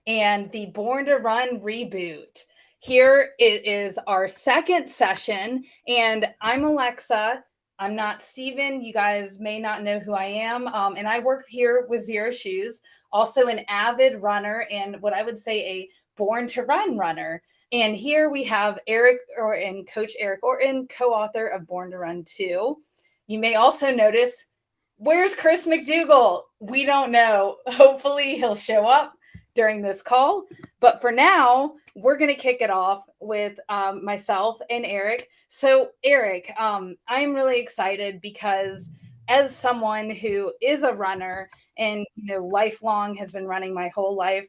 and the Born to Run reboot. Here it is our second session, and I'm Alexa. I'm not Steven. You guys may not know who I am. And I work here with Xero Shoes, also an avid runner and what I would say a born to run runner. And here we have Coach Eric Orton, co-author of Born to Run 2. You may also notice, where's Chris McDougall? We don't know. Hopefully he'll show up during this call. But for now, we're going to kick it off with myself and Eric. So Eric, I'm really excited because as someone who is a runner and, lifelong, has been running my whole life.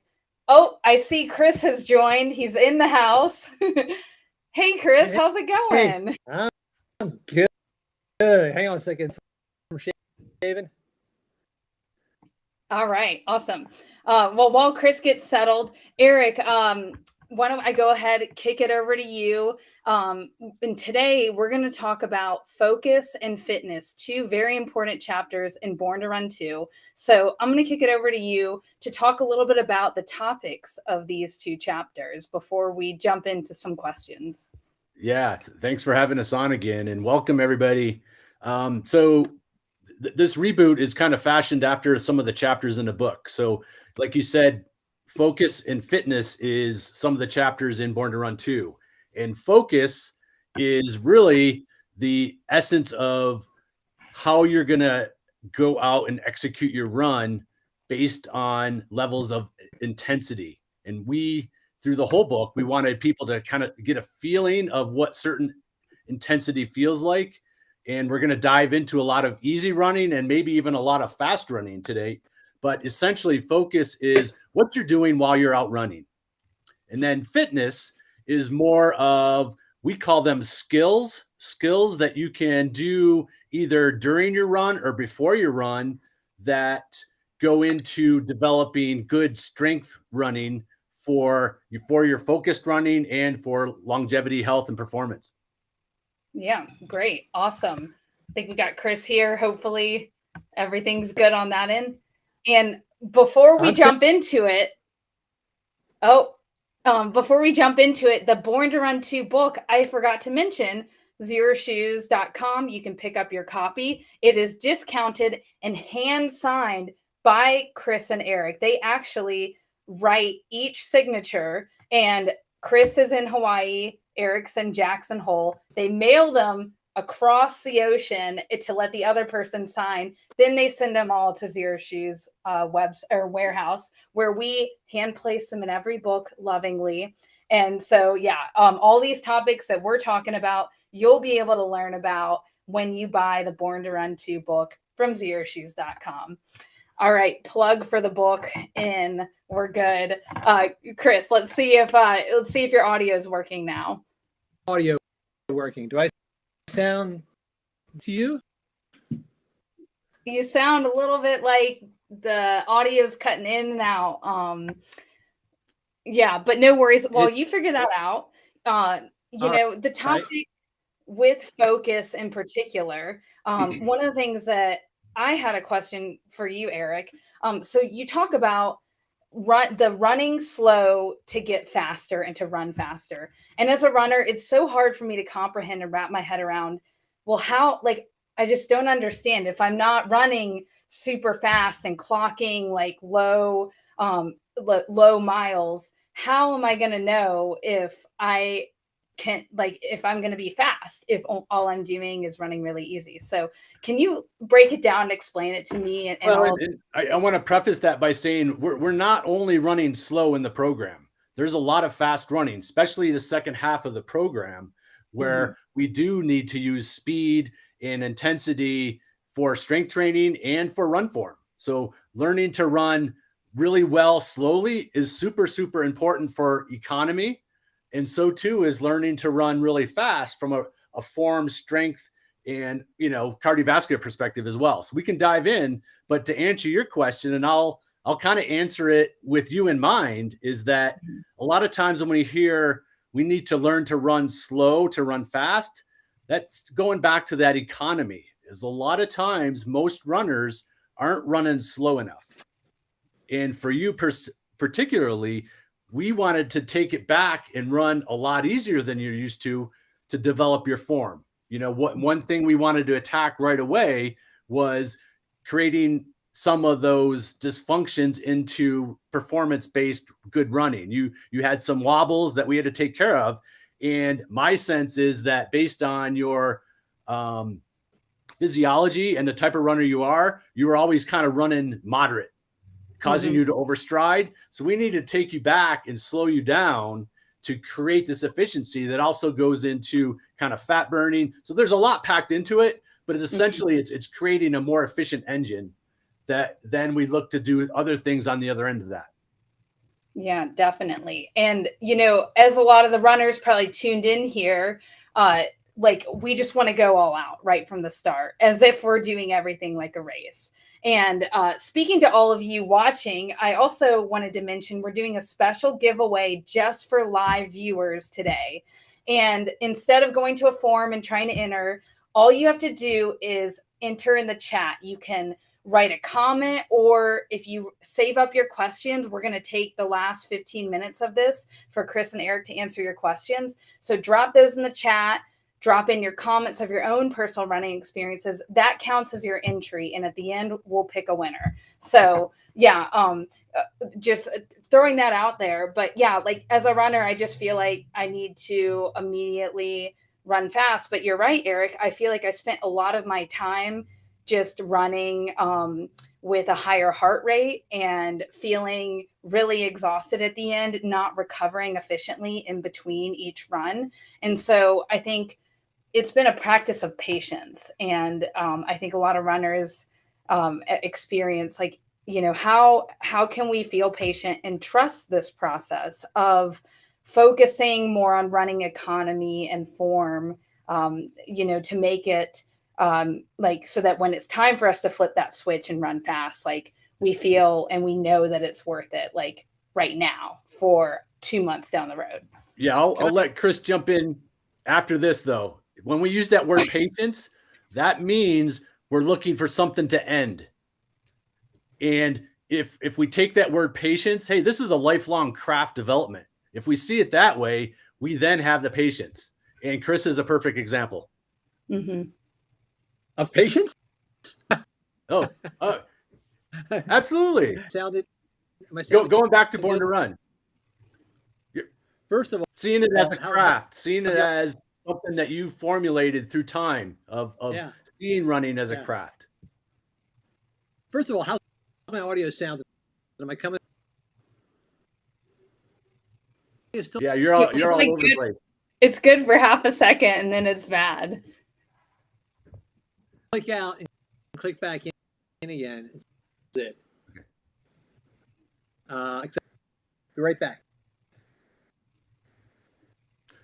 Oh, I see Chris has joined. He's in the house. Hey, Chris, how's it going? Hey, I'm good. Hang on a second. From shaving. All right, awesome. Well, while Chris gets settled, Eric, why don't I go ahead and kick it over to you? And today we're going to talk about focus and fitness, two very important chapters in Born to Run 2. So I'm going to kick it over to you to talk a little bit about the topics of these two chapters before we jump into some questions. Yeah, thanks for having us on again, and welcome everybody. This reboot is kind of fashioned after some of the chapters in the book. So like you said, focus and fitness is some of the chapters in Born to Run 2. And focus is really the essence of how you're going to go out and execute your run based on levels of intensity. And through the whole book, we wanted people to kind of get a feeling of what certain intensity feels like. And we're going to dive into a lot of easy running and maybe even a lot of fast running today. But essentially, focus is what you're doing while you're out running. And then fitness is more of, we call them skills that you can do either during your run or before your run that go into developing good strength running for your focused running and for longevity, health, and performance. Yeah, great. Awesome. I think we got Chris here. Hopefully everything's good on that end. And before we jump into it, the Born to Run 2 book, I forgot to mention xeroshoes.com. You can pick up your copy. It is discounted and hand signed by Chris and Eric. They actually write each signature, and Chris is in Hawaii, Eric's in Jackson Hole. They mail them across the ocean to let the other person sign. Then they send them all to Xero Shoes warehouse, where we hand place them in every book lovingly. And so, all these topics that we're talking about, you'll be able to learn about when you buy the Born to Run 2 book from xeroshoes.com. All right, plug for the book in. We're good. Chris, let's see if your audio is working now. Audio working. Do I sound to you? You sound a little bit like the audio's cutting in and out. But no worries. While you figure that out, the topic with focus in particular, one of the things that I had a question for you, Eric. So you talk about running slow to get faster and to run faster. And as a runner, it's so hard for me to comprehend and wrap my head around, well, how, I just don't understand. If I'm not running super fast and clocking like low miles, how am I going to know if if I'm going to be fast, if all I'm doing is running really easy? So can you break it down and explain it to me? I want to preface that by saying we're not only running slow in the program. There's a lot of fast running, especially the second half of the program, where we do need to use speed and intensity for strength training and for run form. So learning to run really well slowly is super, super important for economy. And so too is learning to run really fast from a form, strength, and cardiovascular perspective as well. So we can dive in, but to answer your question, and I'll kind of answer it with you in mind, is that a lot of times when we hear we need to learn to run slow to run fast, that's going back to that economy. Is a lot of times most runners aren't running slow enough. And for you particularly, we wanted to take it back and run a lot easier than you're used to develop your form. You know, one thing we wanted to attack right away was creating some of those dysfunctions into performance-based good running. You had some wobbles that we had to take care of. And my sense is that based on your physiology and the type of runner you were always kind of running moderate, causing you to overstride. So we need to take you back and slow you down to create this efficiency that also goes into kind of fat burning. So there's a lot packed into it, but it's essentially it's creating a more efficient engine that then we look to do other things on the other end of that. Yeah, definitely. And, you know, as a lot of the runners probably tuned in here, like we just want to go all out right from the start, as if we're doing everything like a race. And speaking to all of you watching, I also wanted to mention we're doing a special giveaway just for live viewers today. And instead of going to a form and trying to enter, all you have to do is enter in the chat. You can write a comment, or if you save up your questions, we're going to take the last 15 minutes of this for Chris and Eric to answer your questions. So drop those in the chat. Drop in your comments of your own personal running experiences. That counts as your entry. And at the end, we'll pick a winner. So yeah, just throwing that out there. But yeah, like as a runner, I just feel like I need to immediately run fast. But you're right, Eric. I feel like I spent a lot of my time just running with a higher heart rate and feeling really exhausted at the end, not recovering efficiently in between each run. And so I think it's been a practice of patience. And I think a lot of runners experience like, you know, how can we feel patient and trust this process of focusing more on running economy and form, you know, to make it like so that when it's time for us to flip that switch and run fast, like we feel and we know that it's worth it, like right now for 2 months down the road. Yeah, I'll let Chris jump in after this, though. When we use that word patience, that means we're looking for something to end. And if we take that word patience, hey, this is a lifelong craft development. If we see it that way, we then have the patience. And Chris is a perfect example. Of patience? Oh, absolutely. Going back to Born to Run. First of all, seeing it as a craft, seeing it as something that you formulated through time of seeing running as a craft. First of all, how's my audio sound? Am I coming? Yeah, you're all like over good. the place. It's good for half a second and then it's bad. Click out and click back in again. That's it. Okay. Be right back.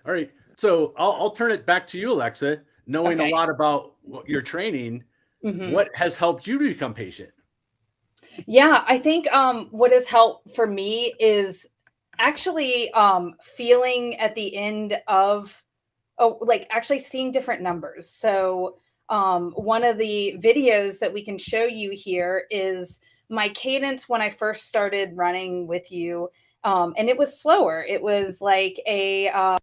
All right. So I'll turn it back to you, Alexa. Knowing a lot about your training, what has helped you to become patient? Yeah, I think what has helped for me is actually feeling at the end of, like actually seeing different numbers. So one of the videos that we can show you here is my cadence when I first started running with you. And it was slower. It was like a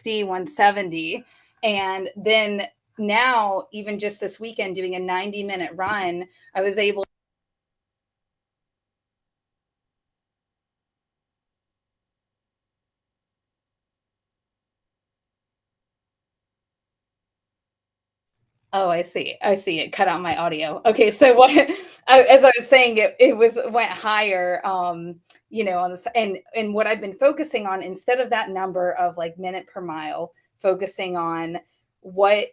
170. And then now, even just this weekend, doing a 90-minute run, I was able Oh, I see. I see. It cut out my audio. Okay, so what? As I was saying, it went higher. You know, on this, and what I've been focusing on instead of that number of like minute per mile, focusing on what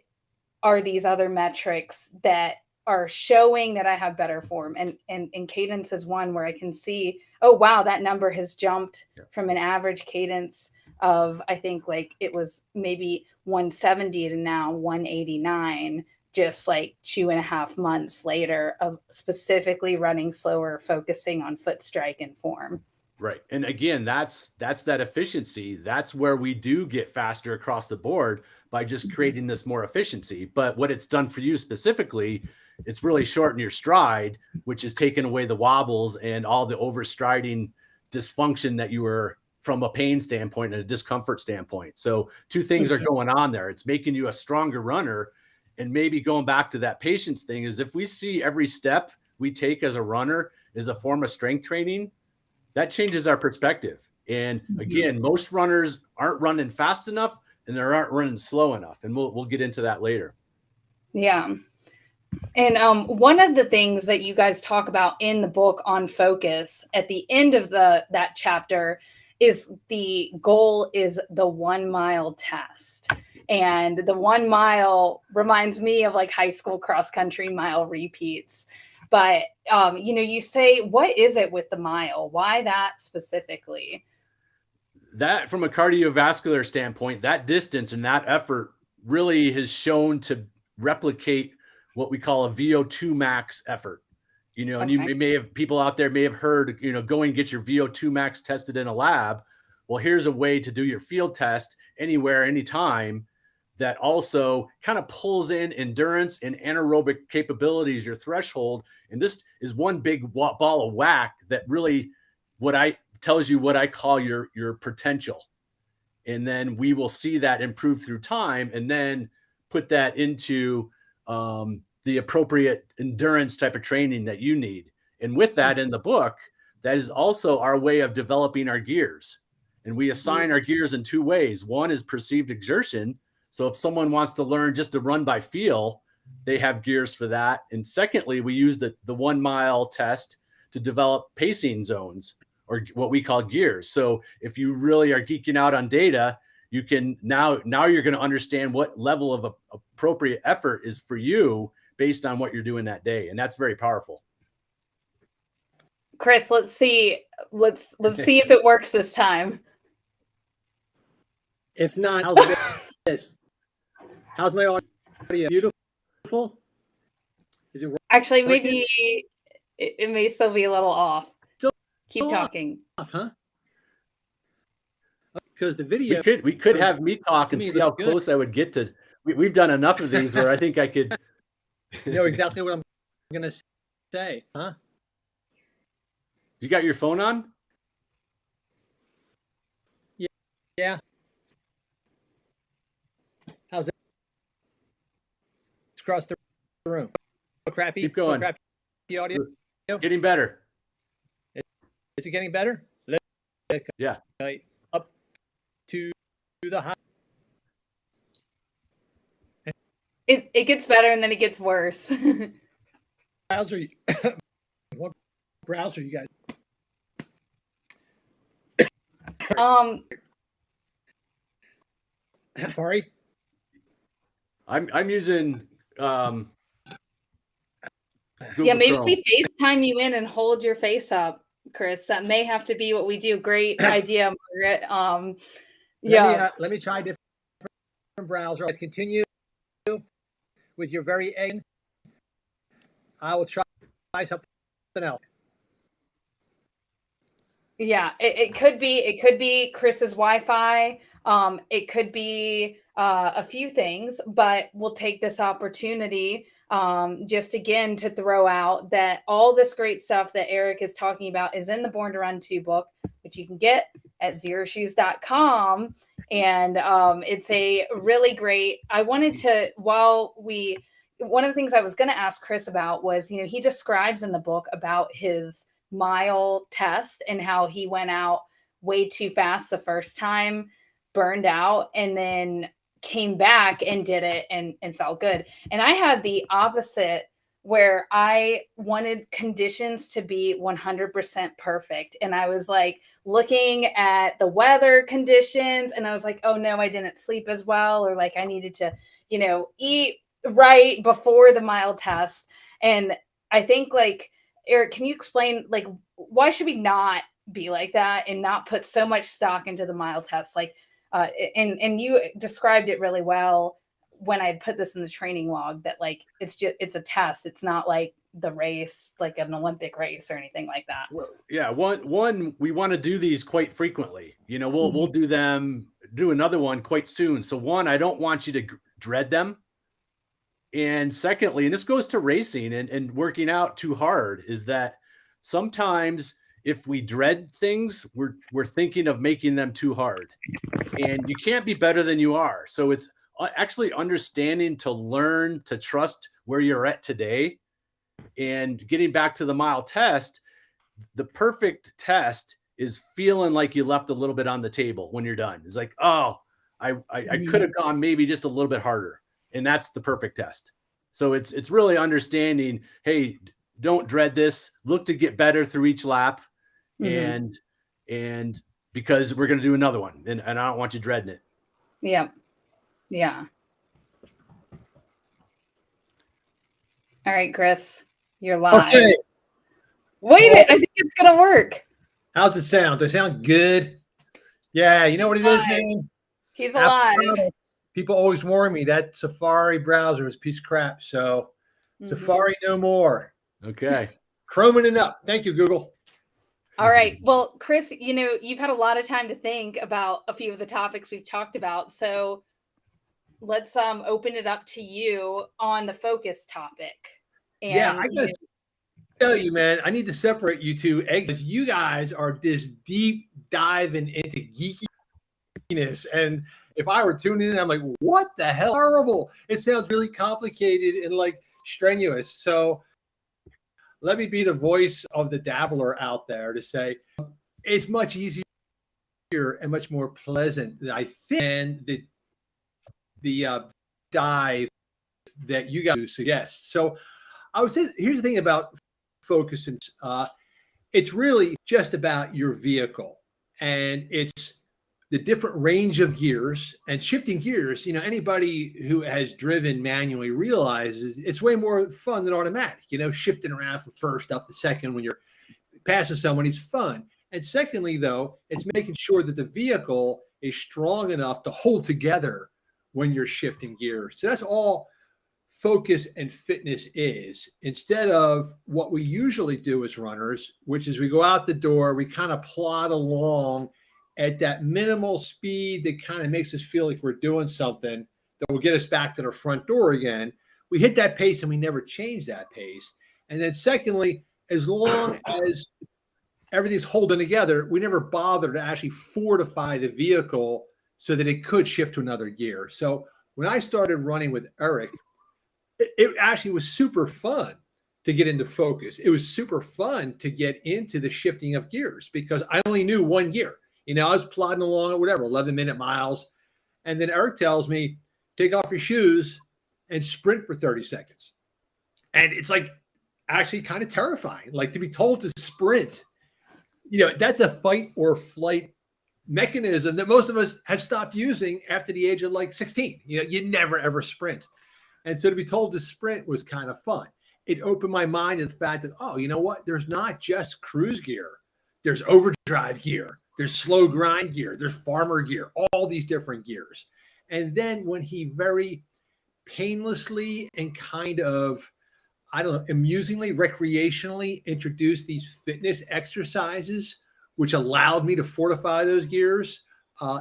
are these other metrics that are showing that I have better form, and cadence is one where I can see, oh wow, that number has jumped from an average cadence of, I think like it was maybe 170 to now 189, just like 2.5 months later of specifically running slower, focusing on foot strike and form. Right. And again, that's that efficiency. That's where we do get faster across the board by just creating this more efficiency. But what it's done for you specifically it's really shortened your stride, which is taking away the wobbles and all the overstriding dysfunction that you were from a pain standpoint and a discomfort standpoint. So two things are going on there. It's making you a stronger runner. And maybe going back to that patience thing is if we see every step we take as a runner is a form of strength training, that changes our perspective. And again, most runners aren't running fast enough and they aren't running slow enough. And we'll get into that later. Yeah. And one of the things that you guys talk about in the book on focus at the end of that chapter is the goal is the 1 mile test. And the 1 mile reminds me of like high school cross country mile repeats. But, you say, what is it with the mile? Why that specifically? That from a cardiovascular standpoint, that distance and that effort really has shown to replicate what we call a VO2 max effort. And you may have people out there may have heard, go and get your VO2 max tested in a lab. Well, here's a way to do your field test anywhere, anytime, that also kind of pulls in endurance and anaerobic capabilities, your threshold. And this is one big ball of whack that really tells you what I call your potential. And then we will see that improve through time and then put that into the appropriate endurance type of training that you need. And with that in the book, that is also our way of developing our gears. And we assign our gears in two ways. One is perceived exertion. So if someone wants to learn just to run by feel, they have gears for that. And secondly, we use the 1 mile test to develop pacing zones, or what we call gears. So if you really are geeking out on data, you can now you're going to understand what level of appropriate effort is for you based on what you're doing that day. And that's very powerful. Chris, let's see if it works this time. If not, how's this? How's my audio? Beautiful? Is it working? Actually, maybe it may still be a little off. Keep talking. Off, huh? Because the video... We could have me talk and see how close I would get to... We've done enough of these where I think I could... You know exactly what I'm going to say, huh? You got your phone on? Yeah. How's it? It's across the room. So crappy. Keep going. So crappy audio. Getting better. Is it getting better? Yeah. Up to the high. It gets better and then it gets worse. Browser. What browser you guys? Sorry. I'm using Google maybe Chrome. we FaceTime you in and hold your face up, Chris. That may have to be what we do. Great idea, Margaret. Let me try different browser. Let's continue with your very end. I will try something else. Yeah, it could be Chris's Wi-Fi. It could be a few things, but we'll take this opportunity just again to throw out that all this great stuff that Eric is talking about is in the Born to Run 2 book, which you can get at xeroshoes.com. And it's a really great, one of the things I was going to ask Chris about was, he describes in the book about his mile test and how he went out way too fast the first time, burned out, and then came back and did it and felt good. And I had the opposite, where I wanted conditions to be 100% perfect. And I was like looking at the weather conditions and I was like, oh no, I didn't sleep as well. Or like I needed to, eat right before the mile test. And I think like, Eric, can you explain like, why should we not be like that and not put so much stock into the mile test? Like, and you described it really well when I put this in the training log, that like, it's a test. It's not like the race, like an Olympic race or anything like that. Well, yeah. One, we want to do these quite frequently. We'll do another one quite soon. So one, I don't want you to dread them. And secondly, and this goes to racing and working out too hard, is that sometimes if we dread things, we're thinking of making them too hard. And you can't be better than you are. So it's actually understanding to learn to trust where you're at today. And getting back to the mile test, the perfect test is feeling like you left a little bit on the table when you're done. It's like, oh, I could have gone maybe just a little bit harder. And that's the perfect test. So it's really understanding, hey, don't dread this. Look to get better through each lap. And because we're going to do another one, and I don't want you dreading it. Yeah. Yeah. All right, Chris, you're live. Okay. Wait, I think it's going to work. How's it sound? Does it sound good? Yeah, you know what it is, man? He's alive. People always warn me that Safari browser is a piece of crap. So Safari no more. Okay. Chroming it up. Thank you, Google. All right. Well, Chris, you've had a lot of time to think about a few of the topics we've talked about. So let's open it up to you on the focus topic. And, yeah, I got to tell you, man, I need to separate you two because you guys are this deep diving into geekiness. And if I were tuning in, I'm like, what the hell? Horrible. It sounds really complicated and like strenuous. So let me be the voice of the dabbler out there to say it's much easier and much more pleasant than I think, and the dive that you guys suggest. So I would say here's the thing about focus. It's really just about your vehicle, and it's the different range of gears and shifting gears. Anybody who has driven manually realizes it's way more fun than automatic. Shifting around from first up to second when you're passing someone is fun. And secondly, though, it's making sure that the vehicle is strong enough to hold together when you're shifting gears. So that's all focus and fitness is, instead of what we usually do as runners, which is we go out the door, we kind of plod along at that minimal speed that kind of makes us feel like we're doing something that will get us back to the front door again. We hit that pace and we never change that pace. And then secondly, as long as everything's holding together, we never bother to actually fortify the vehicle so that it could shift to another gear. So when I started running with Eric, it actually was super fun to get into focus. It was super fun to get into the shifting of gears because I only knew one gear. I was plodding along at whatever, 11-minute miles. And then Eric tells me, take off your shoes and sprint for 30 seconds. And it's like actually kind of terrifying, like to be told to sprint. That's a fight or flight mechanism that most of us have stopped using after the age of like 16. You never, ever sprint. And so to be told to sprint was kind of fun. It opened my mind to the fact that, oh, you know what? There's not just cruise gear. There's overdrive gear. There's slow grind gear. There's farmer gear, all these different gears. And then when he very painlessly and kind of, amusingly, recreationally introduced these fitness exercises, which allowed me to fortify those gears,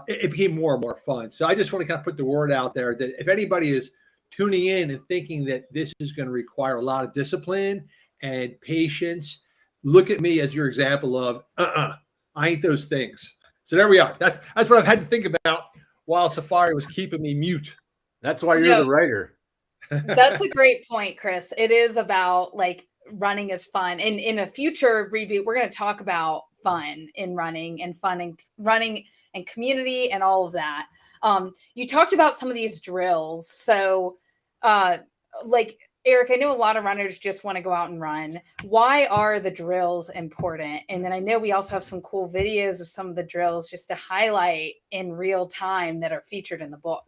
it became more and more fun. So I just want to kind of put the word out there that if anybody is tuning in and thinking that this is going to require a lot of discipline and patience, look at me as your example of, I ain't those things. So there we are. That's what I've had to think about while Safari was keeping me mute. That's why you're the writer. That's a great point, Chris. It is about like running is fun. And in a future reboot, we're going to talk about fun in running and fun in running and community and all of that. You talked about some of these drills. So like Eric, I know a lot of runners just want to go out and run. Why are the drills important? And then I know we also have some cool videos of some of the drills just to highlight in real time that are featured in the book.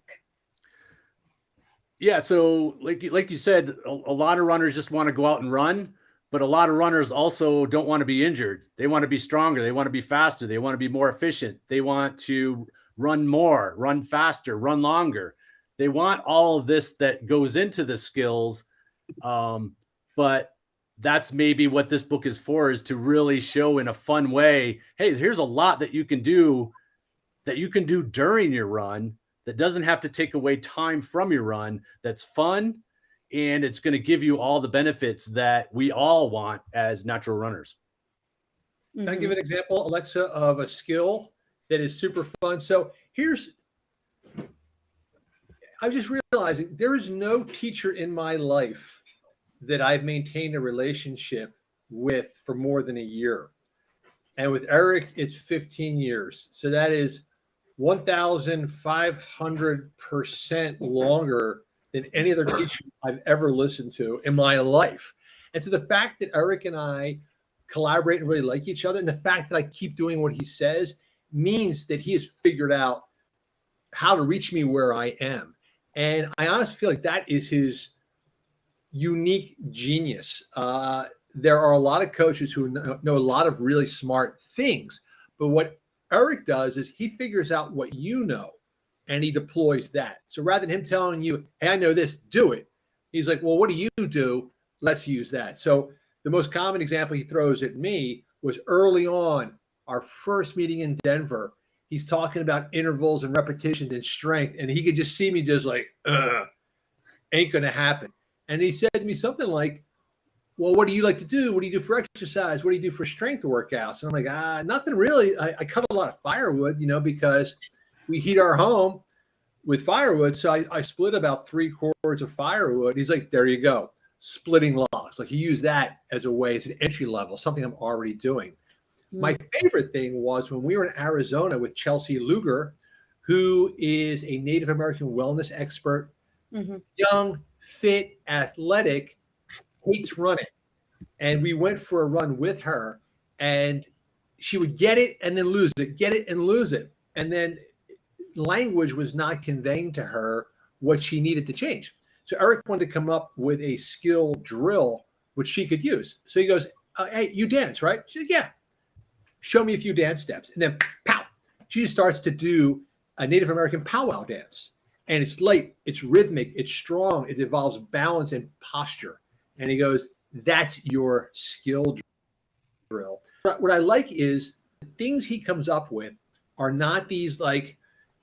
Yeah. So like you said, a lot of runners just want to go out and run, but a lot of runners also don't want to be injured. They want to be stronger. They want to be faster. They want to be more efficient. They want to run more, run faster, run longer. They want all of this that goes into the skills. But that's maybe what this book is for, is to really show in a fun way, hey, here's a lot that you can do during your run that doesn't have to take away time from your run. That's fun and it's going to give you all the benefits that we all want as natural runners. Can I give an example, Alexa, of a skill that is super fun? So I was just realizing there is no teacher in my life that I've maintained a relationship with for more than a year. And with Eric, it's 15 years. So that is 1,500% longer than any other teacher I've ever listened to in my life. And so the fact that Eric and I collaborate and really like each other, and the fact that I keep doing what he says means that he has figured out how to reach me where I am. And I honestly feel like that is his unique genius. There are a lot of coaches who know a lot of really smart things, but what Eric does is he figures out what you know and he deploys that. So rather than him telling you, hey, I know this, do it. He's like, well, what do you do? Let's use that. So the most common example he throws at me was early on, our first meeting in Denver. He's talking about intervals and repetitions and strength, and he could just see me just like, ain't going to happen. And he said to me something like, well, what do you like to do? What do you do for exercise? What do you do for strength workouts? And I'm like, nothing really. I cut a lot of firewood, because we heat our home with firewood. So I split about 3 cords of firewood. He's like, there you go. Splitting logs. Like he used that as a way, as an entry level, something I'm already doing. Mm-hmm. My favorite thing was when we were in Arizona with Chelsea Luger, who is a Native American wellness expert, young, fit, athletic, hates running. And we went for a run with her, and she would get it and then lose it, get it and lose it. And then language was not conveying to her what she needed to change. So Eric wanted to come up with a skill drill which she could use. So he goes, hey, you dance, right? She said, yeah. Show me a few dance steps. And then pow, she just starts to do a Native American powwow dance. And it's light, it's rhythmic, it's strong, it involves balance and posture. And he goes, that's your skill drill. What I like is the things he comes up with are not these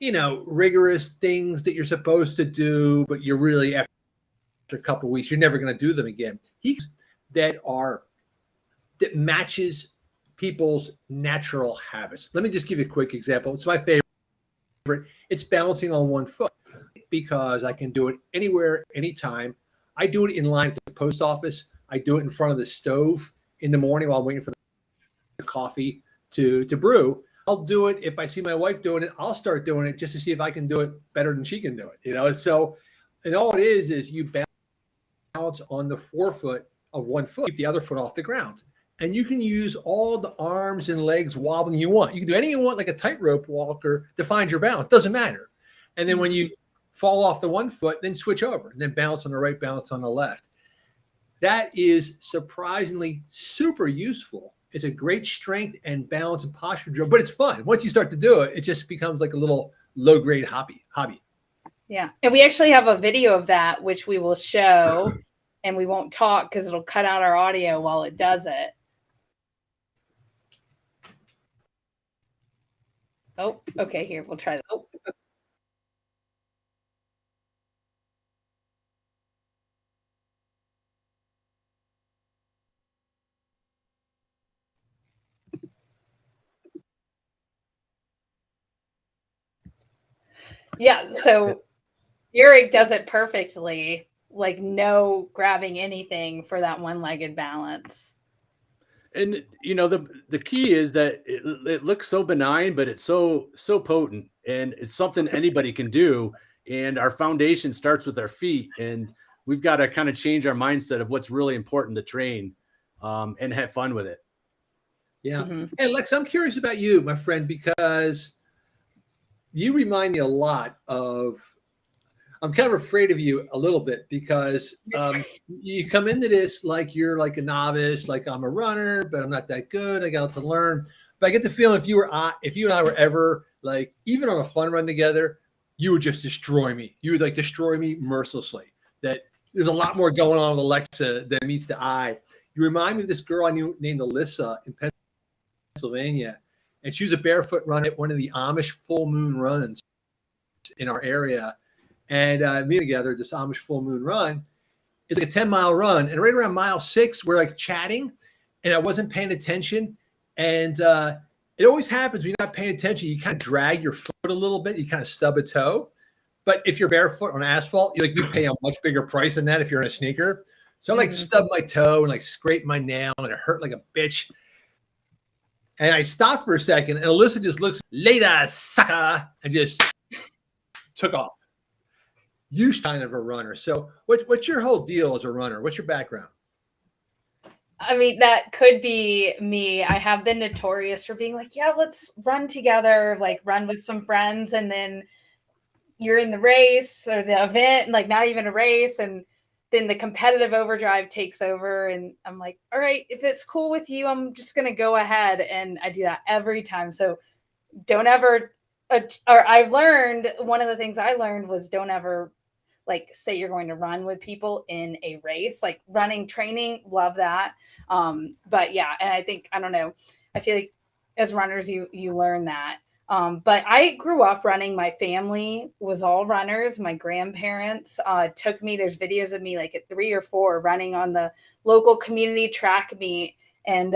rigorous things that you're supposed to do, but you're really, after a couple of weeks, you're never going to do them again. That matches people's natural habits. Let me just give you a quick example. It's my favorite. It's balancing on one foot because I can do it anywhere, anytime. I do it in line at the post office. I do it in front of the stove in the morning while I'm waiting for the coffee to brew. I'll do it if I see my wife doing it. I'll start doing it just to see if I can do it better than she can do it. So, and all it is you balance on the forefoot of one foot, keep the other foot off the ground. And you can use all the arms and legs wobbling you want. You can do anything you want, like a tightrope walker, to find your balance. Doesn't matter. And then when you fall off the one foot, then switch over, and then balance on the right, balance on the left. That is surprisingly super useful. It's a great strength and balance and posture drill, but it's fun. Once you start to do it, it just becomes like a little low-grade hobby. Yeah. And we actually have a video of that, which we will show, and we won't talk because it'll cut out our audio while it does it. Oh, okay. Here, we'll try that. Oh. Yeah, so Eric does it perfectly, like no grabbing anything for that one-legged balance. And the key is that it looks so benign, but it's so potent, and it's something anybody can do. And our foundation starts with our feet, and we've got to kind of change our mindset of what's really important to train, and have fun with it. Yeah. Hey, Lex, I'm curious about you, my friend, because you remind me a lot of, I'm kind of afraid of you a little bit because you come into this like you're like a novice, like I'm a runner, but I'm not that good. I got to learn. But I get the feeling if you and I were ever like, even on a fun run together, you would just destroy me. You would destroy me mercilessly. That there's a lot more going on with Alexa than meets the eye. You remind me of this girl I knew named Alyssa in Pennsylvania. And she was a barefoot run at one of the Amish full moon runs in our area. And me together, this Amish full moon run. It's like a 10-mile run. And right around mile 6, we're like chatting and I wasn't paying attention. And it always happens when you're not paying attention. You kind of drag your foot a little bit. You kind of stub a toe. But if you're barefoot on asphalt, you pay a much bigger price than that if you're in a sneaker. So I like stubbed my toe and like scraped my nail and it hurt like a bitch. And I stopped for a second and Alyssa just looks, later, sucker, and just took off. You kind of a runner. So what's your whole deal as a runner? What's your background? I mean, that could be me. I have been notorious for being like, yeah, let's run together, like run with some friends. And then you're in the race or the event, like not even a race. And then the competitive overdrive takes over. And I'm like, all right, if it's cool with you, I'm just going to go ahead. And I do that every time. So don't ever, or I've learned, one of the things I learned was don't ever like say you're going to run with people in a race, like running, training, love that. But yeah, and I think, I don't know, I feel like as runners, you learn that. But I grew up running. My family was all runners. My grandparents took me, there's videos of me like at 3 or 4 running on the local community track meet. And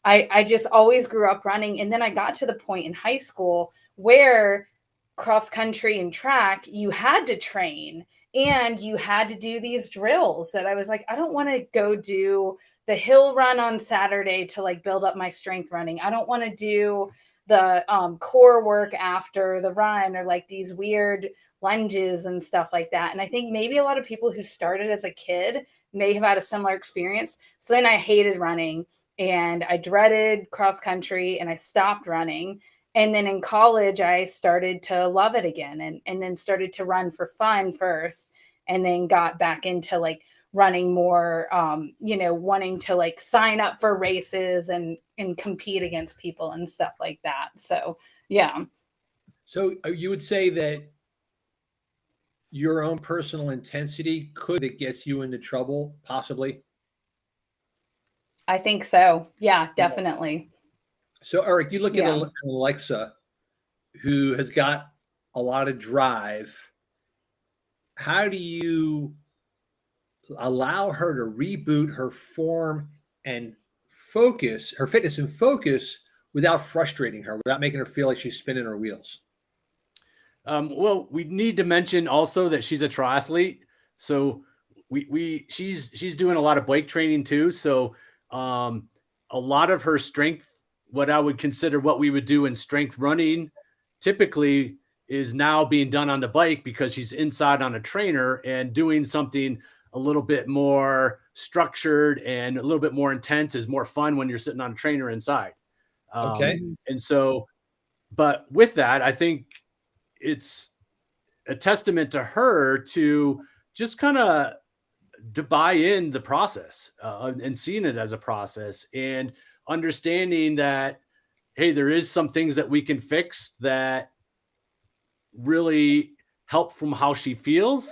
I just always grew up running. And then I got to the point in high school where cross country and track, you had to train and you had to do these drills that I was like, I don't want to go do the hill run on Saturday to like build up my strength running. I don't want to do the core work after the run or like these weird lunges and stuff like that. And I think maybe a lot of people who started as a kid may have had a similar experience. So then I hated running and I dreaded cross country and I stopped running. And then in college, I started to love it again and then started to run for fun first and then got back into like running more, wanting to like sign up for races and compete against people and stuff like that. So, yeah. So you would say that your own personal intensity it gets you into trouble, possibly? I think so. Yeah, definitely. So, Eric, you look at Alexa, who has got a lot of drive. How do you allow her to reboot her form and focus, her fitness and focus, without frustrating her, without making her feel like she's spinning her wheels? Well, we need to mention also that she's a triathlete. So she's doing a lot of bike training too. So a lot of her strength, what I would consider what we would do in strength running, typically is now being done on the bike because she's inside on a trainer and doing something a little bit more structured and a little bit more intense is more fun when you're sitting on a trainer inside. Okay. And so, but with that, I think it's a testament to her to just kind of to buy in the process and seeing it as a process and understanding that, hey, there is some things that we can fix that really help from how she feels.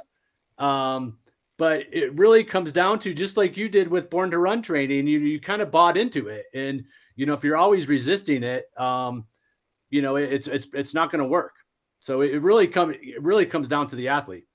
But it really comes down to, just like you did with Born to Run training, you kind of bought into it. And, if you're always resisting it, it's not going to work. So it really comes down to the athlete.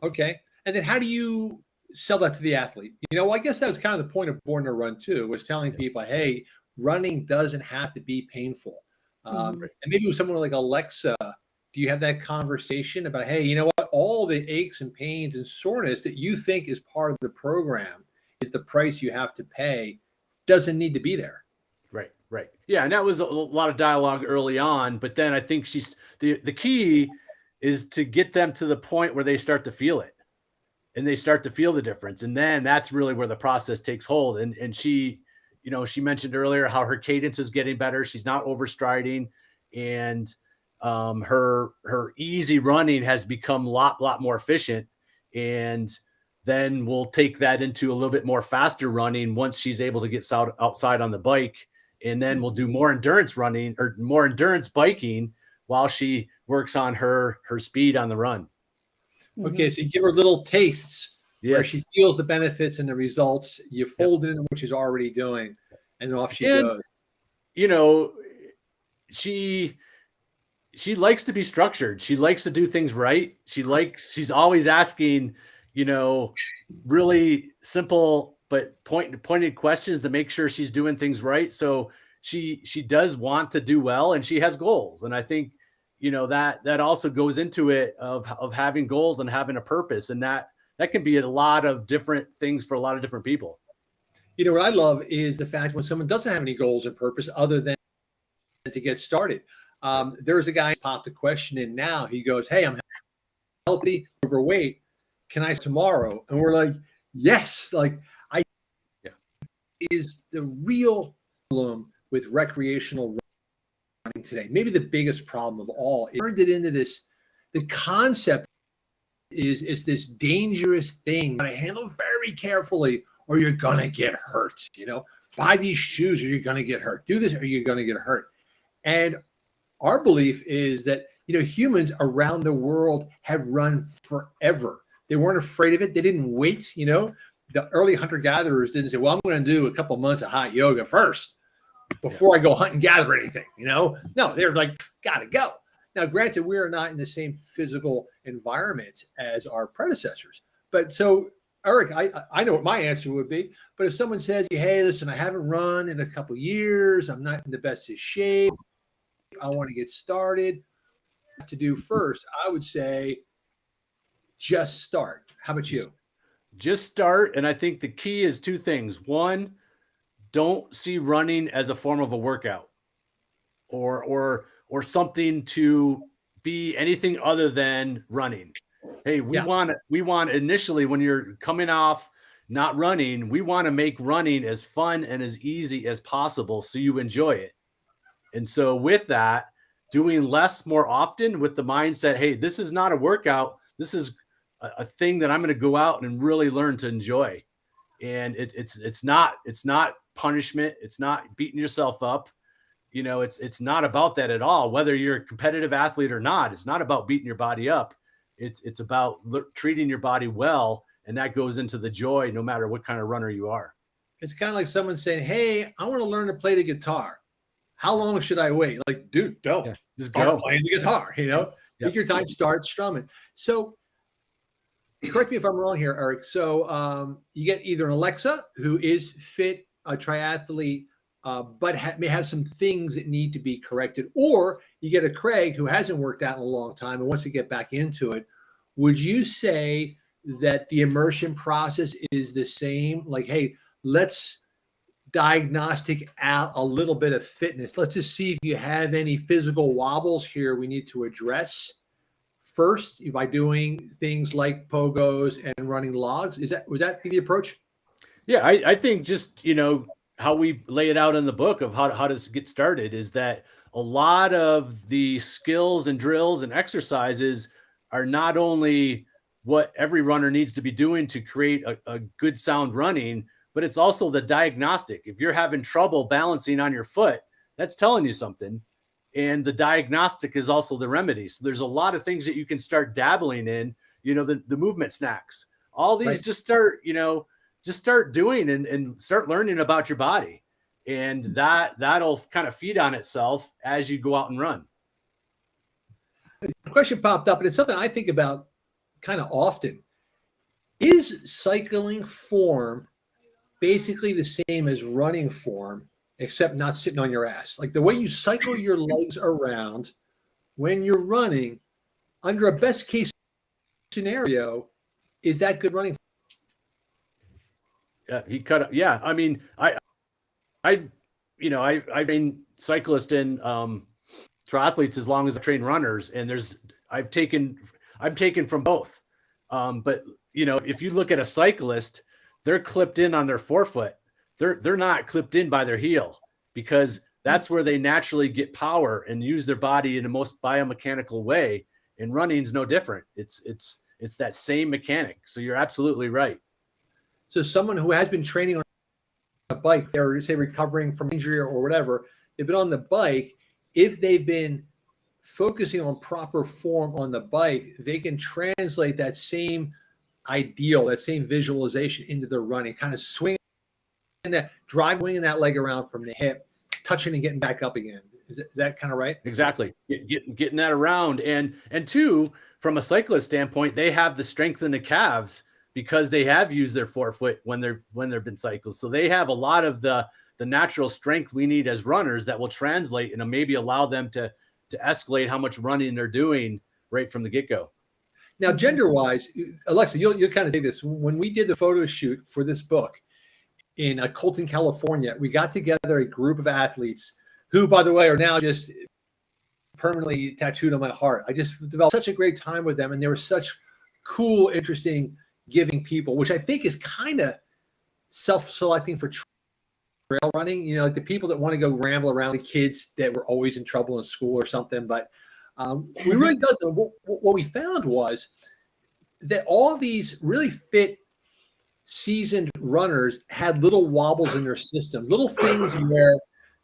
Okay. And then how do you sell that to the athlete? I guess that was kind of the point of Born to Run too, was telling people, hey, running doesn't have to be painful. And maybe with someone like Alexa, do you have that conversation about, hey, you know what? All the aches and pains and soreness that you think is part of the program is the price you have to pay, doesn't need to be there. Right. Yeah. And that was a lot of dialogue early on, but then I think the key is to get them to the point where they start to feel it and they start to feel the difference. And then that's really where the process takes hold. And she, she mentioned earlier how her cadence is getting better. She's not overstriding, and her easy running has become a lot more efficient. And then we'll take that into a little bit more faster running once she's able to get outside on the bike. And then we'll do more endurance running or more endurance biking while she works on her speed on the run. Okay. So you give her little tastes where she feels the benefits and the results. You fold it into what she's already doing, and then off she goes. She likes to be structured. She likes to do things right. She's always asking, really simple but pointed questions to make sure she's doing things right. So she does want to do well, and she has goals. And I think, that also goes into it of having goals and having a purpose. And that can be a lot of different things for a lot of different people. What I love is the fact when someone doesn't have any goals and purpose other than to get started. There's a guy who popped a question in now. He goes, "Hey, I'm healthy, overweight. Can I tomorrow?" And we're like, yes. Is the real problem with recreational running today. Maybe the biggest problem of all. It turned it into this. The concept is this dangerous thing. You gotta handle very carefully, or you're gonna get hurt. Buy these shoes, or you're gonna get hurt. Do this, or you're gonna get hurt. And our belief is that humans around the world have run forever. They weren't afraid of it. They didn't wait. The early hunter-gatherers didn't say, well, I'm going to do a couple months of hot yoga first before I go hunt and gather anything. No, they're like, gotta go. Now, granted, we are not in the same physical environment as our predecessors. But so, Eric, I know what my answer would be. But if someone says, hey, listen, I haven't run in a couple years. I'm not in the best of shape. I want to get started. What to do first, I would say just start. How about you? Just start. And I think the key is two things. One, don't see running as a form of a workout or something to be anything other than running. Hey, we want initially, when you're coming off not running, we want to make running as fun and as easy as possible so you enjoy it. And so with that, doing less more often with the mindset, hey, this is not a workout. This is a thing that I'm going to go out and really learn to enjoy. And it's not punishment. It's not beating yourself up. It's not about that at all. Whether you're a competitive athlete or not, it's not about beating your body up. It's about treating your body well. And that goes into the joy, no matter what kind of runner you are. It's kind of like someone saying, hey, I want to learn to play the guitar. How long should I wait? Like, dude, don't just start playing the guitar, Take your time, start strumming. So correct me if I'm wrong here, Eric. So you get either an Alexa, who is fit, a triathlete, but may have some things that need to be corrected, or you get a Craig who hasn't worked out in a long time and wants to get back into it. Would you say that the immersion process is the same? Like, hey, let's diagnostic out a little bit of fitness. Let's just see if you have any physical wobbles here we need to address first by doing things like pogos and running logs. Would that be the approach? Yeah, I think just, how we lay it out in the book of how to get started is that a lot of the skills and drills and exercises are not only what every runner needs to be doing to create a good sound running, but it's also the diagnostic. If you're having trouble balancing on your foot, that's telling you something. And the diagnostic is also the remedy. So there's a lot of things that you can start dabbling in, the movement snacks, all these, right. Just start doing and start learning about your body. And that'll kind of feed on itself as you go out and run. A question popped up, and it's something I think about kind of often. Is cycling form basically the same as running form, except not sitting on your ass? Like the way you cycle your legs around when you're running, under a best case scenario, is that good running? Yeah, he cut up. Yeah, I mean, I've been cyclist and triathletes as long as I train runners, and I'm taken from both. But if you look at a cyclist, they're clipped in on their forefoot. They're not clipped in by their heel, because that's where they naturally get power and use their body in the most biomechanical way. And running's no different. It's that same mechanic. So you're absolutely right. So someone who has been training on a bike, they're say recovering from injury or whatever, they've been on the bike. If they've been focusing on proper form on the bike, they can translate that same ideal, that same visualization into their running, kind of swinging that, winging that leg around from the hip, touching and getting back up again. Is that kind of right? Exactly. Getting that around. And two, from a cyclist standpoint, they have the strength in the calves because they have used their forefoot when they've been cycled. So they have a lot of the natural strength we need as runners that will translate and maybe allow them to escalate how much running they're doing right from the get-go. Now, gender-wise, Alexa, you'll kind of dig this. When we did the photo shoot for this book in Colton, California, we got together a group of athletes who, by the way, are now just permanently tattooed on my heart. I just developed such a great time with them, and they were such cool, interesting, giving people, which I think is kind of self-selecting for trail running. You know, like the people that want to go ramble around, the kids that were always in trouble in school or something. But we really got what we found was that all these really fit, seasoned runners had little wobbles in their system, little things where,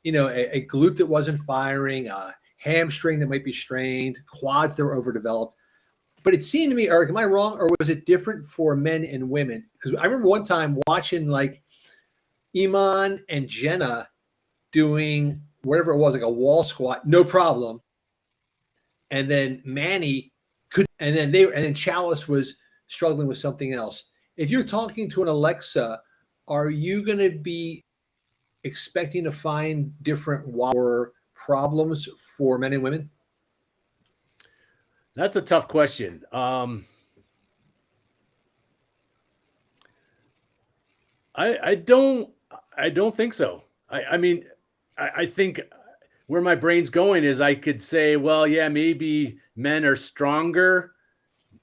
you know, a glute that wasn't firing, a hamstring that might be strained, quads that were overdeveloped. But it seemed to me, Eric, am I wrong, or was it different for men and women? Because I remember one time watching like Iman and Jenna doing whatever it was, like a wall squat, no problem. And then Manny could, and then Chalice was struggling with something else. If you're talking to an Alexa, are you going to be expecting to find different problems for men and women? That's a tough question. I don't think so. I mean, I think where my brain's going is I could say, well, yeah, maybe men are stronger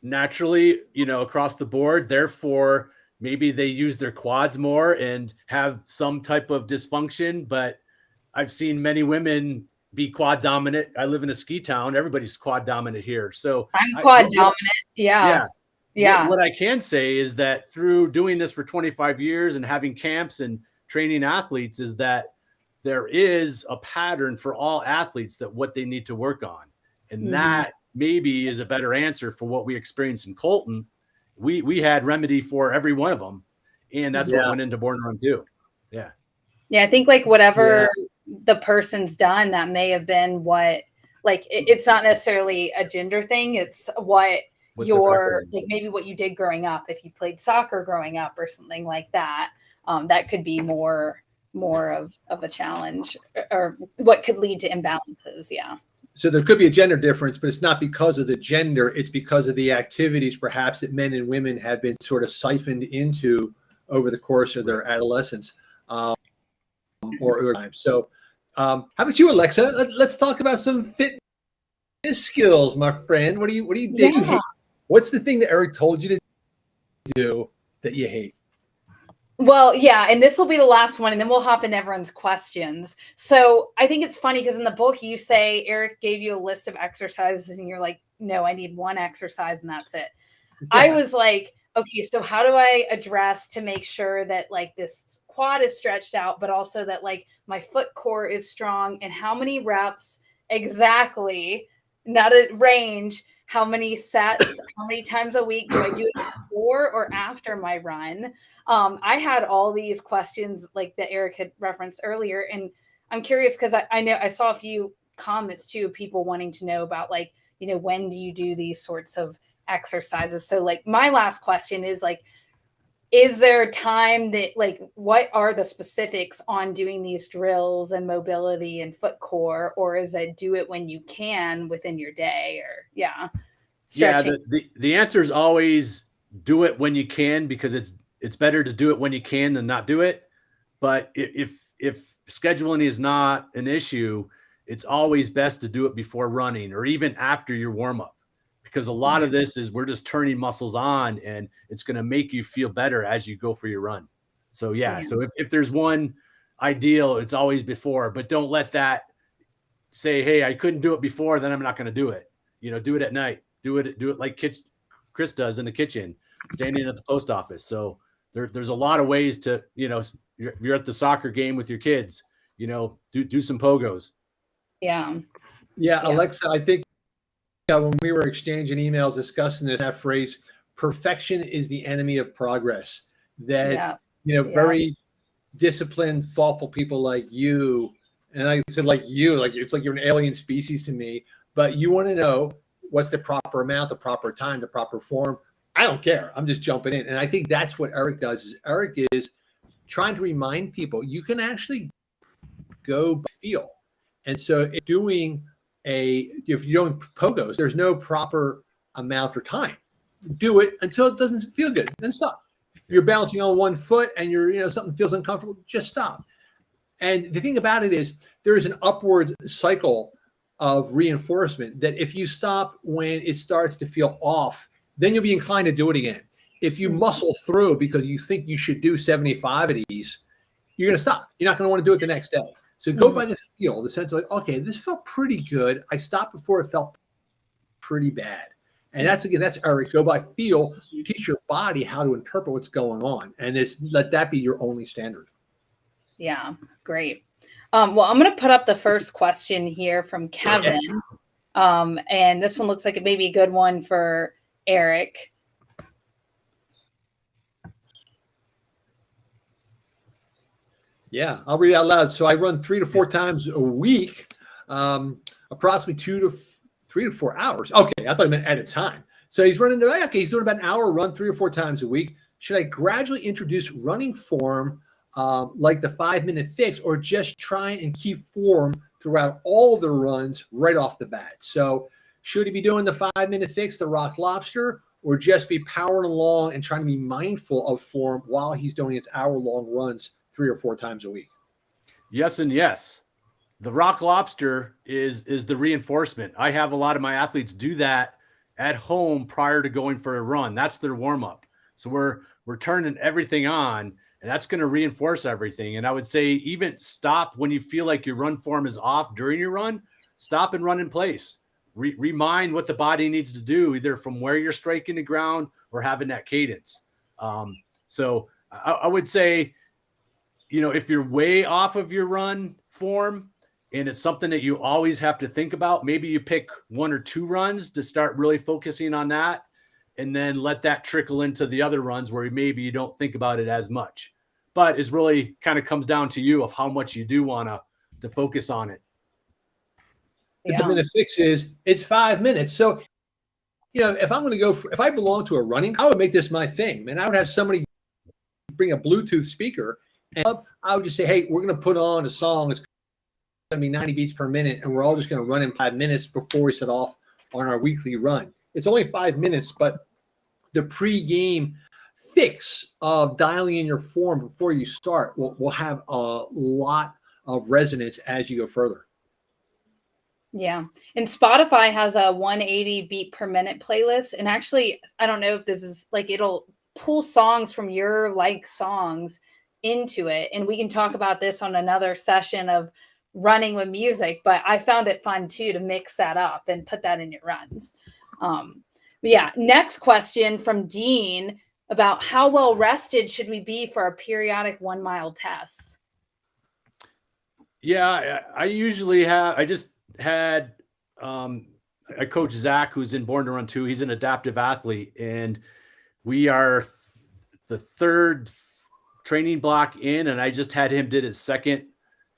naturally, you know, across the board. Therefore, maybe they use their quads more and have some type of dysfunction. But I've seen many women be quad dominant. I live in a ski town. Everybody's quad dominant here. So I'm quad dominant. Yeah. What I can say is that through doing this for 25 years and having camps and training athletes is that there is a pattern for all athletes that what they need to work on. And that maybe is a better answer for what we experienced in Colton. We had remedy for every one of them. And that's what went into Born to Run too. Yeah. Yeah. I think like whatever the person's done, that may have been what, like, it's not necessarily a gender thing. It's what your, like maybe what you did growing up, if you played soccer growing up or something like that, that could be more of a challenge, or what could lead to imbalances. Yeah. So there could be a gender difference, but it's not because of the gender. It's because of the activities perhaps that men and women have been sort of siphoned into over the course of their adolescence or other times. So how about you, Alexa? Let's talk about some fitness skills, my friend. What do you think? Yeah. What's the thing that Eric told you to do that you hate? Well, yeah, and this will be the last one, and then we'll hop in everyone's questions. So I think it's funny because in the book you say Eric gave you a list of exercises, and you're like, no, I need one exercise, and that's it. Yeah. I was like, okay, so how do I address to make sure that like this quad is stretched out, but also that like my foot core is strong, and how many reps exactly, not a range, how many sets, how many times a week do I do it before or after my run? I had all these questions like that Eric had referenced earlier. And I'm curious because I know I saw a few comments too of people wanting to know about like, you know, when do you do these sorts of exercises? So like my last question is like, is there time that like, what are the specifics on doing these drills and mobility and foot core, or is it do it when you can within your day or stretching? Yeah, the answer is always do it when you can, because it's better to do it when you can than not do it. But if scheduling is not an issue, it's always best to do it before running or even after your warm up. Because a lot of this is we're just turning muscles on, and it's going to make you feel better as you go for your run. So, so if there's one ideal, it's always before, but don't let that say, hey, I couldn't do it before, then I'm not going to do it. You know, do it at night. Do it like Chris does in the kitchen, standing at the post office. So there's a lot of ways to, you know, you're at the soccer game with your kids, you know, do some pogos. Yeah. Alexa, I think when we were exchanging emails discussing this, that phrase, perfection is the enemy of progress, that, very disciplined, thoughtful people like you, and I said like you, like it's like you're an alien species to me, but you want to know what's the proper amount, the proper time, the proper form. I don't care. I'm just jumping in. And I think that's what Eric does. Is Eric is trying to remind people you can actually go by feel. And so if you're doing pogos, there's no proper amount or time. Do it until it doesn't feel good, then stop. You're balancing on one foot and something feels uncomfortable, just stop. And the thing about it is there is an upward cycle of reinforcement that if you stop when it starts to feel off, then you'll be inclined to do it again. If you muscle through because you think you should do 75 of these, you're going to stop. You're not going to want to do it the next day. So go by the feel, the sense of like, okay, this felt pretty good. I stopped before it felt pretty bad. And that's Eric. Go by feel, teach your body how to interpret what's going on. And let that be your only standard. Yeah, great. Well, I'm going to put up the first question here from Kevin. And this one looks like it may be a good one for Eric. Yeah, I'll read it out loud. So I run 3 to 4 times a week, approximately 3 to 4 hours. Okay, I thought he meant at a time. So he's running. Okay, he's doing about an hour run 3 or 4 times a week. Should I gradually introduce running form like the 5-minute fix, or just try and keep form throughout all the runs right off the bat? So should he be doing the 5-minute fix, the Rock Lobster, or just be powering along and trying to be mindful of form while he's doing his hour-long runs 3 or 4 times a week? Yes and yes. The Rock Lobster is the reinforcement. I have a lot of my athletes do that at home prior to going for a run. That's their warm-up. So we're turning everything on, and that's going to reinforce everything. And I would say even stop when you feel like your run form is off during your run. Stop and run in place. Remind what the body needs to do, either from where you're striking the ground or having that cadence. So I would say, if you're way off of your run form and it's something that you always have to think about, maybe you pick 1 or 2 runs to start really focusing on that, and then let that trickle into the other runs where maybe you don't think about it as much. But it's really kind of comes down to you of how much you do want to focus on it. Yeah. The fix is it's 5 minutes. So, if I'm going to if I belong to a running, I would make this my thing, man. I would have somebody bring a Bluetooth speaker, and I would just say, hey, we're going to put on a song. It's going to be 90 beats per minute, and we're all just going to run in 5 minutes before we set off on our weekly run. It's only 5 minutes, but the pre-game fix of dialing in your form before you start will have a lot of resonance as you go further. Yeah. And Spotify has a 180 beat per minute playlist. And actually, I don't know if this is like, it'll pull songs from your songs into it. And we can talk about this on another session of running with music, but I found it fun too to mix that up and put that in your runs. But yeah, next question from Dean about how well rested should we be for a periodic 1 mile test? Yeah, I just had I coach Zach, who's in Born to Run 2. He's an adaptive athlete, and we are the 3rd training block in, and I just had him did his second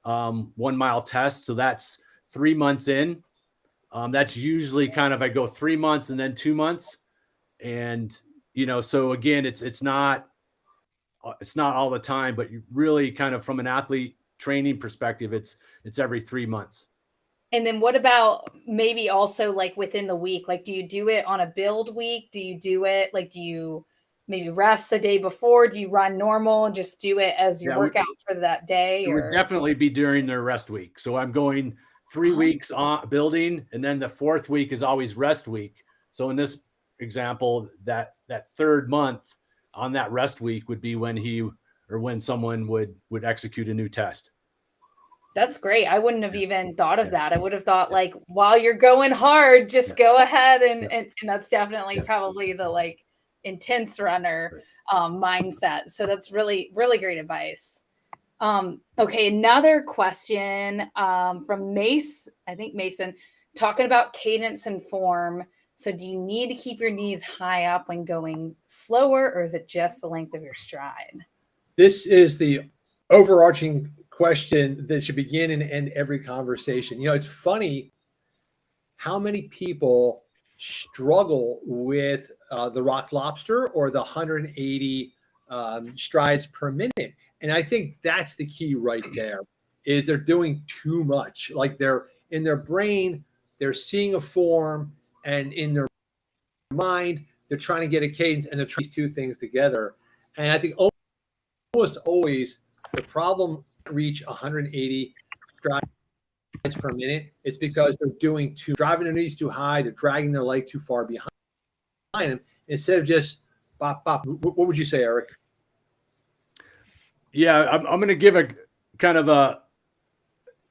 1 mile test. So that's 3 months in. That's usually kind of, I go 3 months and then 2 months. And, so again, it's not all the time, but you really kind of from an athlete training perspective, it's every 3 months. And then what about maybe also like within the week? Like, do you do it on a build week? Do you do it? Like, do you maybe rest the day before? Do you run normal and just do it as your workout for that day? It would definitely be during their rest week. So I'm going 3 weeks on building, and then the 4th week is always rest week. So in this example, that 3rd month on that rest week would be when someone would execute a new test. That's great. I wouldn't have even thought of that. I would have thought like, while you're going hard, just go ahead. And that's definitely probably the intense runner mindset. So that's really, really great advice. Okay. Another question from Mason, talking about cadence and form. So do you need to keep your knees high up when going slower, or is it just the length of your stride? This is the overarching question that should begin and end every conversation. It's funny how many people struggle with the Rock Lobster or the 180 strides per minute. And I think that's the key right there, is they're doing too much. Like they're in their brain, they're seeing a form, and in their mind, they're trying to get a cadence, and they're trying these two things together. And I think almost always the problem reach 180 strides per minute. It's because they're driving their knees too high, they're dragging their leg too far behind them instead of just bop, bop. What would you say, Eric? Yeah, I'm going to give a kind of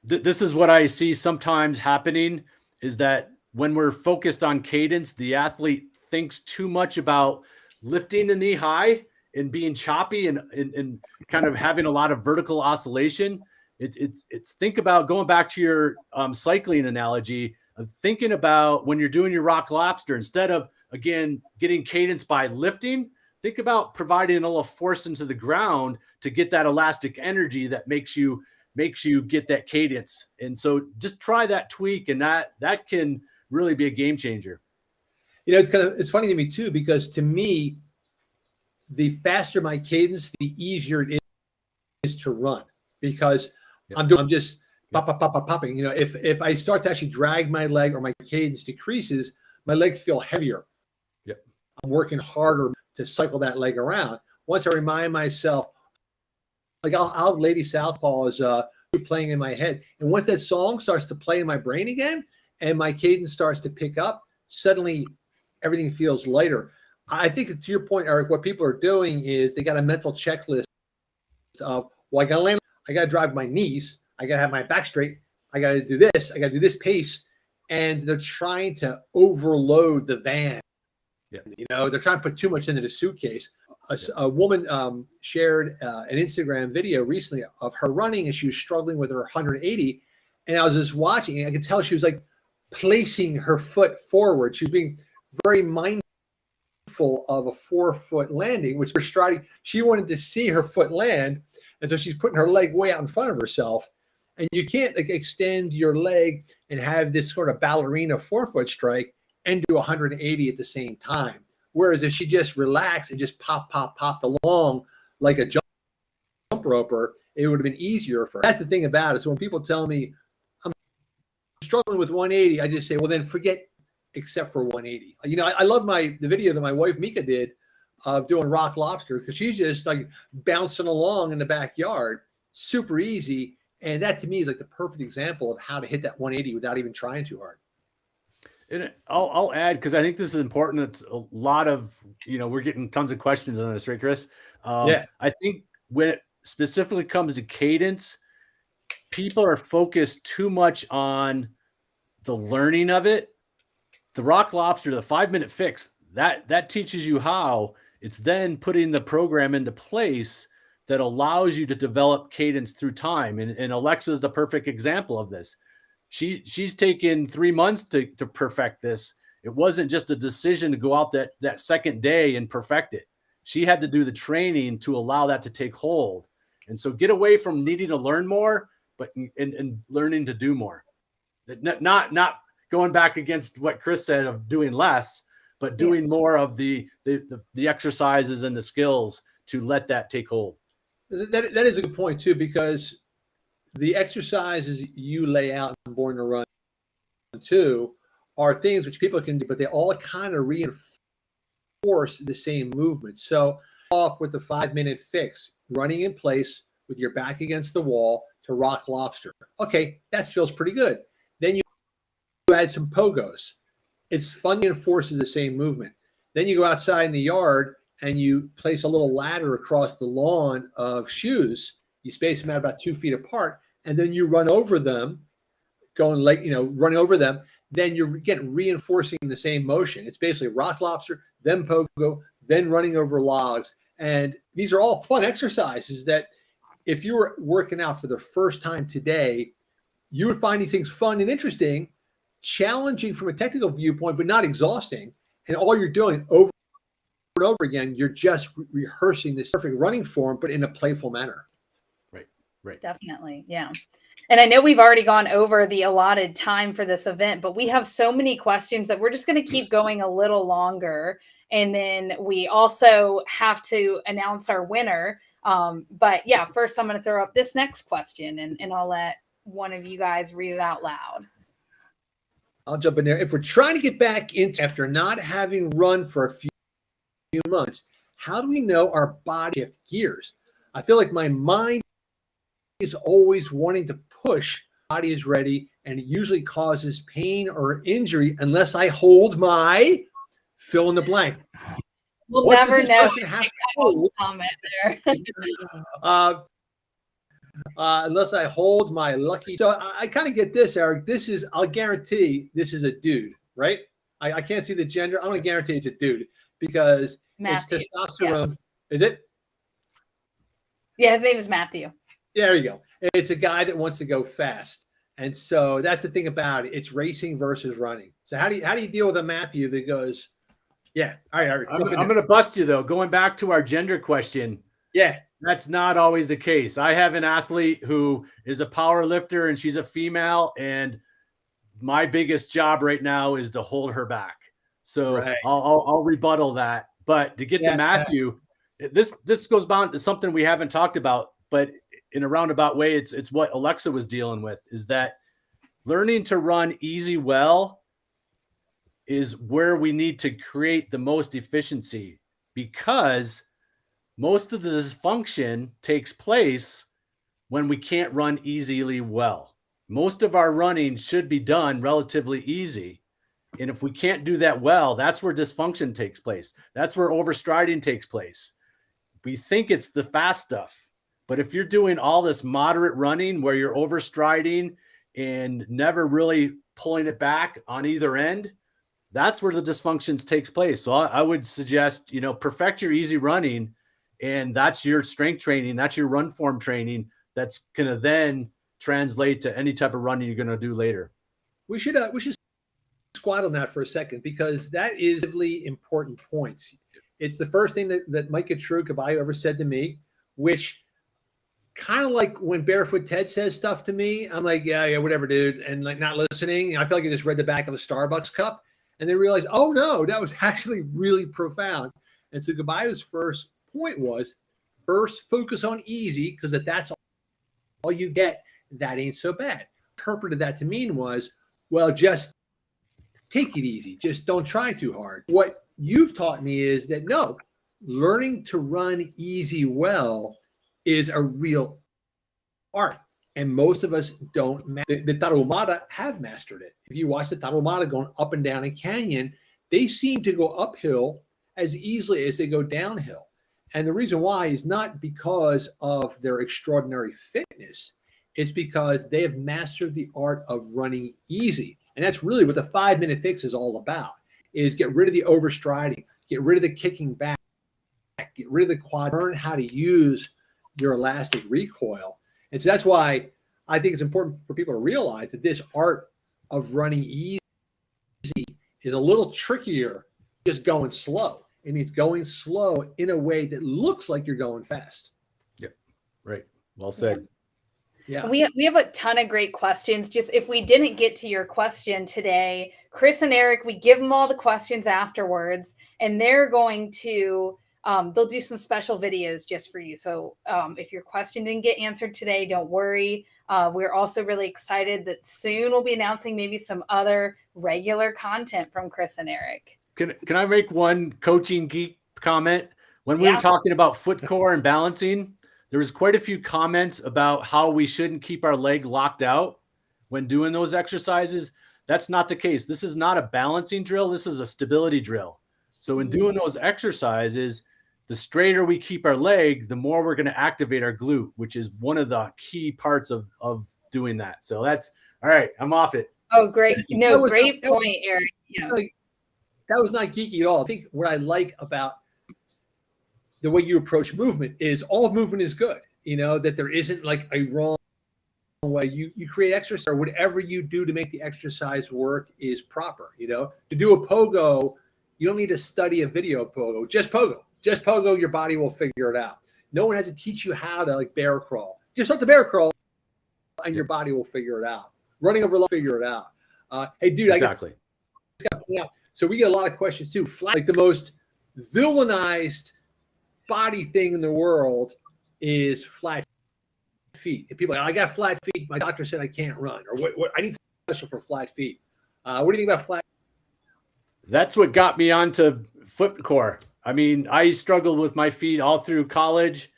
this is what I see sometimes happening, is that when we're focused on cadence, the athlete thinks too much about lifting the knee high and being choppy and kind of having a lot of vertical oscillation. It's think about going back to your cycling analogy of thinking about when you're doing your Rock Lobster, instead of, again, getting cadence by lifting, think about providing a little force into the ground to get that elastic energy that makes you get that cadence. And so just try that tweak, and that can really be a game changer. It's funny to me too, because to me, the faster my cadence, the easier it is to run, because I'm just popping. If I start to actually drag my leg or my cadence decreases, my legs feel heavier. Yep. I'm working harder to cycle that leg around. Once I remind myself, like I'll have Lady Southpaw is playing in my head, and once that song starts to play in my brain again, and my cadence starts to pick up, suddenly everything feels lighter. I think, to your point, Eric, what people are doing is they got a mental checklist of, well, I got to drive my knees, I got to have my back straight, I got to do this, I got to do this pace, and they're trying to overload the van. Yeah. They're trying to put too much into the suitcase. A woman shared an Instagram video recently of her running, and she was struggling with her 180. And I was just watching, and I could tell she was like placing her foot forward. She was being very mindful of a 4-foot landing, which for striding, she wanted to see her foot land. And so she's putting her leg way out in front of herself. And you can't extend your leg and have this sort of ballerina 4-foot strike and do 180 at the same time. Whereas if she just relaxed and just popped along like a jump roper, it would have been easier for her. That's the thing about it. So when people tell me I'm struggling with 180, I just say, well, then forget except for 180. I love the video that my wife Mika did of doing Rock Lobster, because she's just like bouncing along in the backyard, super easy. And that to me is like the perfect example of how to hit that 180 without even trying too hard. And I'll add, because I think this is important. It's a lot of, we're getting tons of questions on this, right, Chris? Yeah. I think when it specifically comes to cadence, people are focused too much on the learning of it. The Rock Lobster, the 5-minute fix, that teaches you how. It's then putting the program into place that allows you to develop cadence through time. And Alexa is the perfect example of this. She's taken 3 months to perfect this. It wasn't just a decision to go out that second day and perfect it. She had to do the training to allow that to take hold. And so get away from needing to learn more, but and learning to do more. Not going back against what Chris said of doing less, but doing more of the exercises and the skills to let that take hold. That is a good point too, because the exercises you lay out in Born to Run 2 are things which people can do, but they all kind of reinforce the same movement. So off with the 5-minute fix, running in place with your back against the wall to Rock Lobster. Okay, that feels pretty good. Then you add some pogos. It's fun, enforces the same movement. Then you go outside in the yard and you place a little ladder across the lawn of shoes. You space them out about 2 feet apart, and then you run over them, running over them. Then you're again reinforcing the same motion. It's basically Rock Lobster, then pogo, then running over logs. And these are all fun exercises that if you were working out for the first time today, you would find these things fun and interesting, challenging from a technical viewpoint, but not exhausting. And all you're doing over and over again, you're just rehearsing this perfect running form, but in a playful manner. Right. Definitely. Yeah. And I know we've already gone over the allotted time for this event, but we have so many questions that we're just going to keep going a little longer. And then we also have to announce our winner. But yeah, first I'm going to throw up this next question, and I'll let one of you guys read it out loud. I'll jump in there. If we're trying to get back into after not having run for a few months, how do we know our body shifts gears? I feel like my mind is always wanting to push. Body is ready, and it usually causes pain or injury unless I hold my fill in the blank. We'll What never does this know. person have to hold? Comment there. Unless I hold my lucky. So I kind of get this, Eric. This is, I'll guarantee this is a dude, right? I can't see the gender. I'm going to guarantee it's a dude because Matthew. it's testosterone. Yes. Is it? Yeah, his name is Matthew. Yeah, there you go. It's a guy that wants to go fast. And so that's the thing about it. It's racing versus running. So how do you deal with a Matthew that goes, yeah, all right. I'm going to bust you though. Going back to our gender question. Yeah. That's not always the case. I have an athlete who is a power lifter and she's a female, and my biggest job right now is to hold her back. So right. I'll rebuttal that. But to get to Matthew, this goes back to something we haven't talked about, but in a roundabout way, it's what Alexa was dealing with, is that learning to run easy well is where we need to create the most efficiency, because most of the dysfunction takes place when we can't run easily well. Most of our running should be done relatively easy. And if we can't do that well, that's where dysfunction takes place. That's where overstriding takes place. We think it's the fast stuff. But if you're doing all this moderate running where you're overstriding and never really pulling it back on either end, that's where the dysfunctions takes place. So I would suggest, perfect your easy running. And that's your strength training. That's your run form training. That's going to then translate to any type of running you're going to do later. We should squat on that for a second, because that is really important points. It's the first thing that Micah Caballo ever said to me, which kind of like when Barefoot Ted says stuff to me, I'm like, yeah, whatever, dude. And like not listening. I feel like I just read the back of a Starbucks cup, and then realized, oh no, that was actually really profound. And so Caballo's first point was, first focus on easy, because if that's all you get, that ain't so bad. Interpreted that to mean was, well, just take it easy, just don't try too hard. What you've taught me is that no, learning to run easy well is a real art, and most of us don't. The Tarahumara have mastered it. If you watch the Tarahumara going up and down a canyon, they seem to go uphill as easily as they go downhill. And the reason why is not because of their extraordinary fitness. It's because they have mastered the art of running easy. And that's really what the 5-minute fix is all about, is get rid of the overstriding, get rid of the kicking back, get rid of the quad, learn how to use your elastic recoil. And so that's why I think it's important for people to realize that this art of running easy is a little trickier just going slow. It means going slow in a way that looks like you're going fast. Yep. Right. Well said. Yeah. We have a ton of great questions. Just if we didn't get to your question today, Chris and Eric, we give them all the questions afterwards, and they're going to, they'll do some special videos just for you. So if your question didn't get answered today, don't worry. We're also really excited that soon we'll be announcing maybe some other regular content from Chris and Eric. Can I make one coaching geek comment? When we were talking about foot core and balancing, there was quite a few comments about how we shouldn't keep our leg locked out when doing those exercises. That's not the case. This is not a balancing drill. This is a stability drill. So in doing those exercises, the straighter we keep our leg, the more we're going to activate our glute, which is one of the key parts of doing that. So that's all right. I'm off it. Oh, great. No, great point, Eric. Yeah. That was not geeky at all. I think what I like about the way you approach movement is all movement is good. That there isn't like a wrong way. You create exercise, or whatever you do to make the exercise work is proper. To do a pogo, you don't need to study a video of pogo. Just pogo. Just pogo, your body will figure it out. No one has to teach you how to bear crawl. Just start the bear crawl and your body will figure it out. Running over, figure it out. Hey, dude, exactly. I got to point out. So we get a lot of questions too. Flat, like the most villainized body thing in the world is flat feet. And people are like, I got flat feet. My doctor said I can't run, or what I need special for flat feet. What do you think about flat? That's what got me onto foot core. I mean, I struggled with my feet all through college,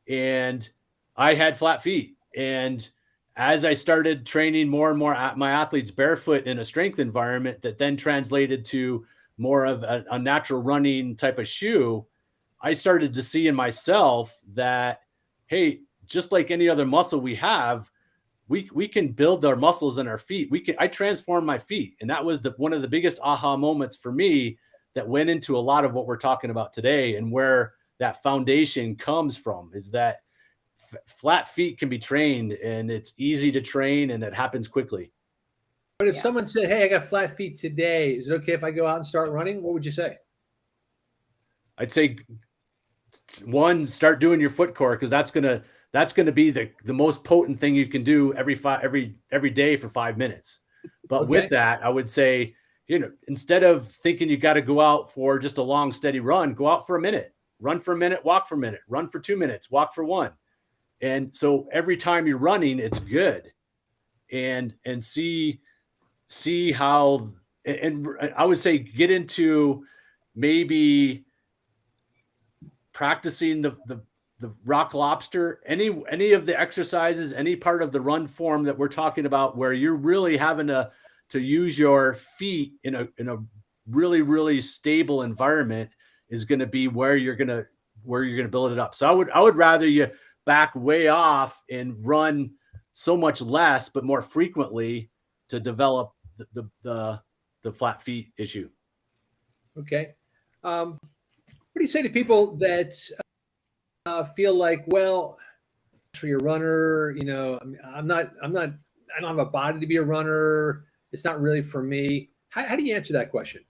and I had flat feet. And as I started training more and more my athletes barefoot in a strength environment that then translated to more of a natural running type of shoe, I started to see in myself that, hey, just like any other muscle we have, we can build our muscles in our feet. I transformed my feet. And that was one of the biggest aha moments for me that went into a lot of what we're talking about today, and where that foundation comes from is that flat feet can be trained, and it's easy to train, and it happens quickly. But if someone said, hey, I got flat feet today, is it okay if I go out and start running? What would you say? I'd say, one, start doing your foot core, because that's gonna be the most potent thing you can do every day for 5 minutes. But with that, I would say, instead of thinking you got to go out for just a long, steady run, go out for a minute, run for a minute, walk for a minute, run for 2 minutes, walk for 1. And so every time you're running, it's good. And see how, and I would say get into maybe practicing the Rock Lobster, any of the exercises, any part of the run form that we're talking about, where you're really having to use your feet in a really, really stable environment, is going to be where you're going to build it up. So I would rather you back way off and run so much less, but more frequently, to develop the flat feet issue. Okay. What do you say to people that feel like, well, for your runner, I don't have a body to be a runner. It's not really for me. How do you answer that question?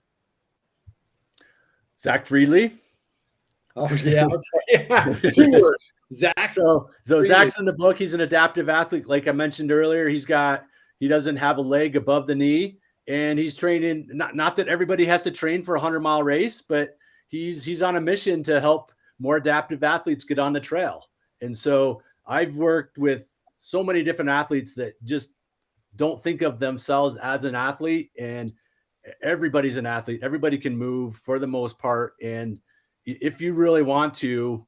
Zach Friedley. Oh yeah. Okay. Yeah. 2 words. Zach. So Zach's in the book. He's an adaptive athlete. Like I mentioned earlier, he doesn't have a leg above the knee, and he's training. Not that everybody has to train for a 100-mile race, but he's on a mission to help more adaptive athletes get on the trail. And so I've worked with so many different athletes that just don't think of themselves as an athlete, and everybody's an athlete. Everybody can move for the most part. And if you really want to,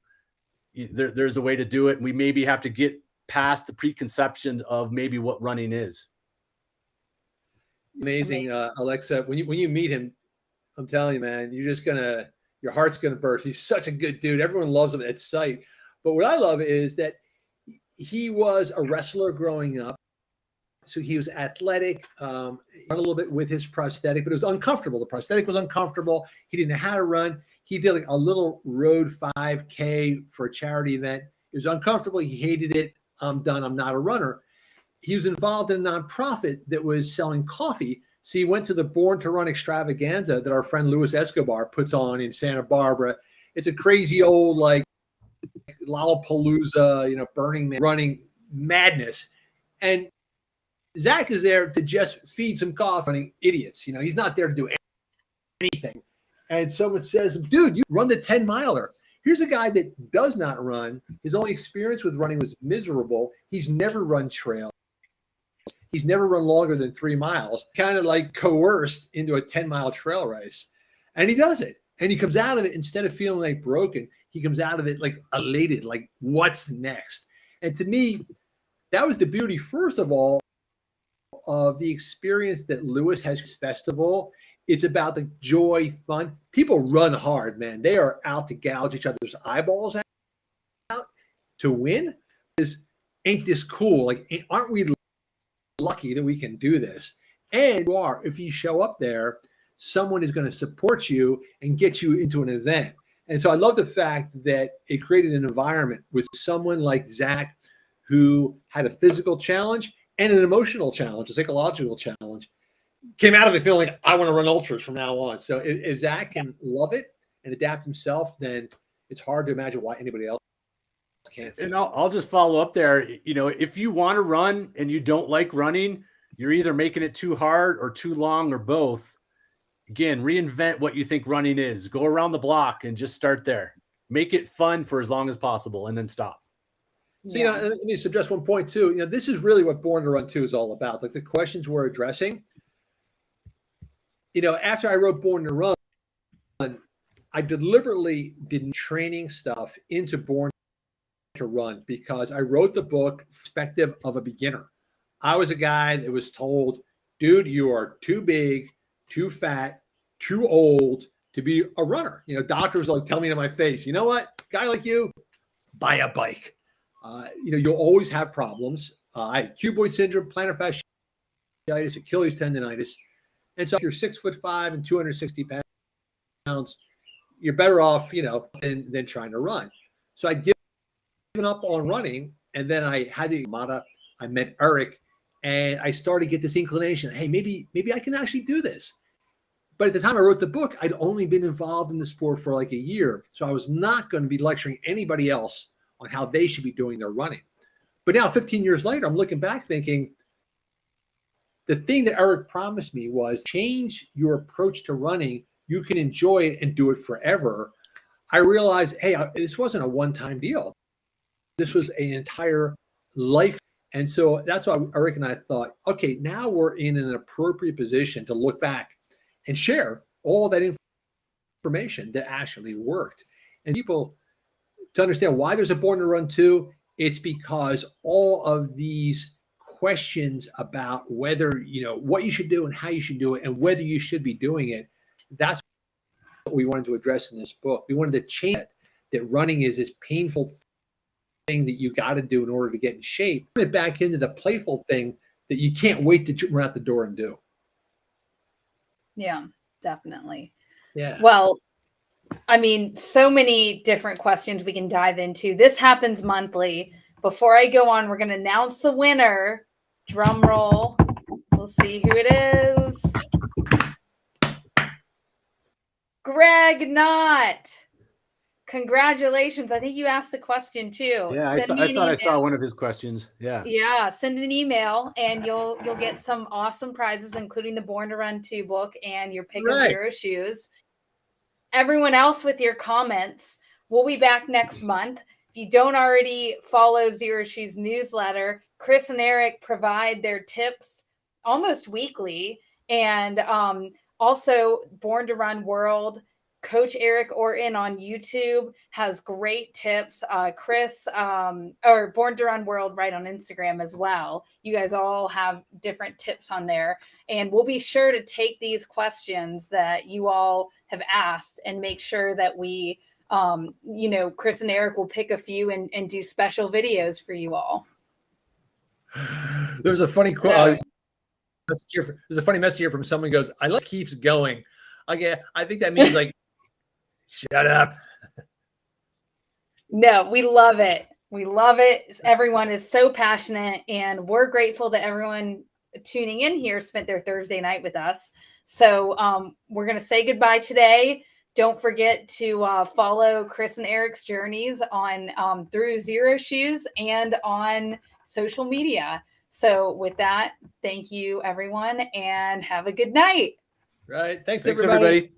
there's a way to do it. And we maybe have to get past the preconception of maybe what running is. Amazing. Alexa, when you meet him, I'm telling you, man, your heart's going to burst. He's such a good dude. Everyone loves him at sight. But what I love is that he was a wrestler growing up. So he was athletic, run a little bit with his prosthetic, but it was uncomfortable. The prosthetic was uncomfortable. He didn't know how to run. He did like a little road 5K for a charity event. It was uncomfortable. He hated it. I'm done. I'm not a runner. He was involved in a nonprofit that was selling coffee. So he went to the Born to Run extravaganza that our friend Luis Escobar puts on in Santa Barbara. It's a crazy old, like, Lollapalooza, Burning Man running madness. And Zach is there to just feed some coffee running idiots. He's not there to do anything. And someone says, dude, you run the 10-miler. Here's a guy that does not run. His only experience with running was miserable. He's never run trail. He's never run longer than 3 miles, kind of like coerced into a 10-mile trail race. And he does it. And he comes out of it, instead of feeling like broken, he comes out of it like elated, like what's next? And to me, that was the beauty, first of all, of the experience that Lewis has festival. It's about the joy, fun. People run hard, man. They are out to gouge each other's eyeballs out to win. Ain't this cool? Like, aren't we lucky that we can do this? And if you show up there, someone is going to support you and get you into an event. And so I love the fact that it created an environment with someone like Zach, who had a physical challenge and an emotional challenge, a psychological challenge, came out of it feeling like, I want to run ultras from now on. So if Zach can love it and adapt himself, then it's hard to imagine why anybody else can't. And I'll just follow up there. If you want to run and you don't like running, you're either making it too hard or too long or both. again, reinvent what you think running is. Go around the block and just start there. Make it fun for as long as possible and then stop. So, let me suggest one point too. This is really what Born to Run 2 is all about. Like the questions we're addressing. After I wrote Born to Run, I deliberately did training stuff into Born to Run because I wrote the book perspective of a beginner. I was a guy that was told, dude, you are too big, too fat, too old to be a runner. Doctors like tell me to my face, you know what, guy like you, buy a bike. You'll always have problems. I had cuboid syndrome, plantar fasciitis, Achilles tendonitis. And so if you're 6'5" and 260 pounds, you're better off, than trying to run. So I'd given up on running. And then I had the Mata. I met Eric and I started to get this inclination. Hey, maybe I can actually do this. But at the time I wrote the book, I'd only been involved in the sport for like a year. So I was not going to be lecturing anybody else on how they should be doing their running. But now 15 years later, I'm looking back thinking the thing that Eric promised me was change your approach to running. You can enjoy it and do it forever. I realized, hey, this wasn't a one-time deal. This was an entire life. And so that's why Eric and I thought, okay, now we're in an appropriate position to look back and share all that information that actually worked. And people to understand why there's a Born to Run 2, it's because all of these questions about whether, what you should do and how you should do it and whether you should be doing it, that's what we wanted to address in this book. We wanted to change that running is this painful thing that you got to do in order to get in shape. Put it back into the playful thing that you can't wait to run out the door and do. Yeah, definitely. Yeah. Well, I mean, so many different questions we can dive into. This happens monthly. Before I go on, we're going to announce the winner. Drum roll. We'll see who it is. Greg Knott. Congratulations. I think you asked the question too. Yeah, I thought I saw one of his questions. Yeah. Yeah, send an email and you'll get some awesome prizes, including the Born to Run 2 book and your pick of Xero Shoes. Everyone else with your comments, we'll be back next month. If you don't already follow Xero Shoes newsletter, Chris and Eric provide their tips almost weekly. And also Born to Run World, Coach Eric Orton on YouTube has great tips. Chris, or Born to Run World, right on Instagram as well. You guys all have different tips on there. And we'll be sure to take these questions that you all have asked and make sure that we, Chris and Eric will pick a few and do special videos for you all. There's a funny quote. There's a funny message here from someone who goes, I love keeps going. Okay, I think that means like, shut up. No, we love it. We love it. Everyone is so passionate, and we're grateful that everyone tuning in here spent their Thursday night with us. So we're going to say goodbye today. Don't forget to follow Chris and Eric's journeys on through Xero Shoes and on social media. So with that, thank you, everyone, and have a good night. Right. Thanks everybody.